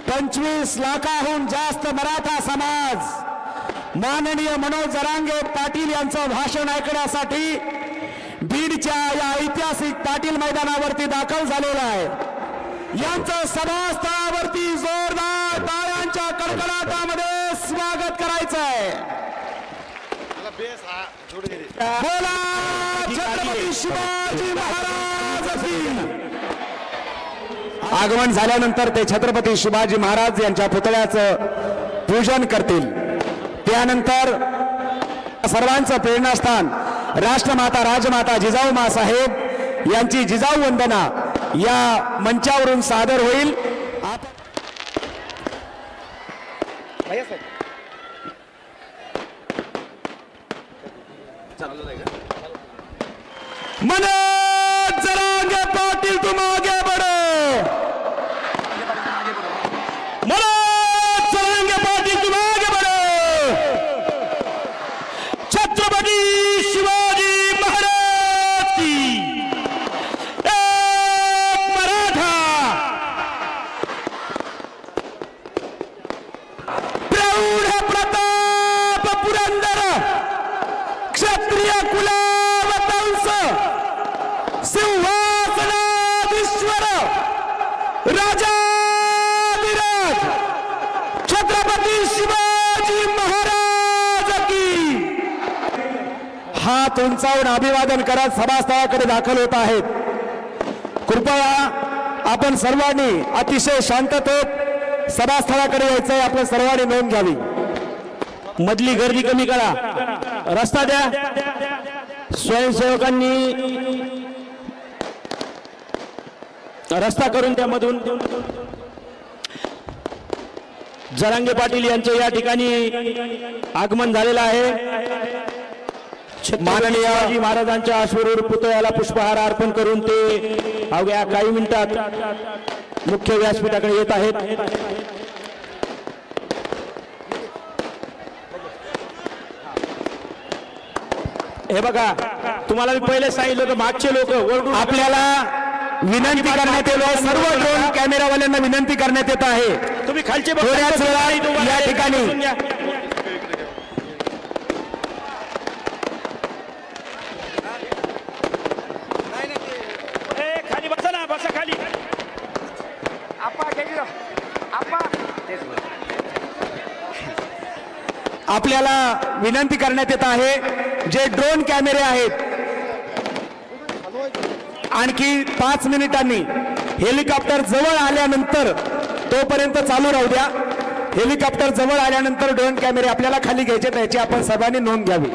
25 लाखाहून जास्त मराठा समाज माननीय मनोज जरांगे पाटील यांचं भाषण ऐकण्यासाठी बीडच्या या ऐतिहासिक पाटील मैदानावरती दाखल झालेला आहे। यांचं सभास्थळावरती जोरदार टाळ्यांच्या कडकडाटामध्ये स्वागत करायचं आहे। बोला छत्रपती शिवाजी महाराज की। आगमन झाल्यानंतर ते छत्रपती शिवाजी महाराज यांच्या पुतळ्याचं पूजन करतील। त्यानंतर सर्वांचं प्रेरणास्थान राष्ट्रमाता राजमाता जिजाऊ मासाहेब यांची जिजाऊ वंदना या मंचावरून सादर होईल। मनोज जरांगे पाटील तुम आगे बढ़ो। मनोज जरांगे पाटील तुम आगे बढ़ो। छत्रपती शिवाजी महाराज की। एक मराठा प्रौढ प्रताप पुरंदर क्षत्रिय कुलावतंस सिंहासनाधीश्वर राजा विराज छत्रपती शिवाजी महाराज की। हात उंचावून अभिवादन करत सभास्थळाकडे दाखल होत आहेत। कृपया आपण सर्वांनी अतिशय शांततेत सभास्थळाकडे यायचंय। आपण सर्वांनी नोंद घ्यावी। मधली गर्दी कमी करा, रस्ता द्या। स्वयंसेवकांनी रस्ता करून त्या मधून जरांगे पाटील यांचे या ठिकाणी आगमन झालेलं आहे। माननीय शिवाजी महाराजांच्या अश्वरूढ पुतळ्याला पुष्पहार अर्पण करून ते अवघ्या काही मिनिटात मुख्य व्यासपीठाकडे येत आहेत। हे बघा, तुम्हाला मी पहिले सांगितलं होतं, मागचे लोक आपल्याला विनंती करण्यात येत आहे। सर्व ड्रोन कॅमेरावाल्यांना विनंती करण्यात येत आहे, तुम्ही खालचे थोड्याच वेळात या ठिकाणी खाली बसा ना, बसा खाली। आपल्याला विनंती करण्यात येत आहे, जे ड्रोन कॅमेरे आहेत आणखी 5 मिनिटांनी हेलिकॉप्टर जवळ आल्यानंतर तोपर्यंत चालू राहू द्या। हेलिकॉप्टर जवळ आल्यानंतर ड्रोन कॅमेरे आपल्याला खाली घ्यायचे, त्याची आपण सर्वांनी नोंद घ्यावी।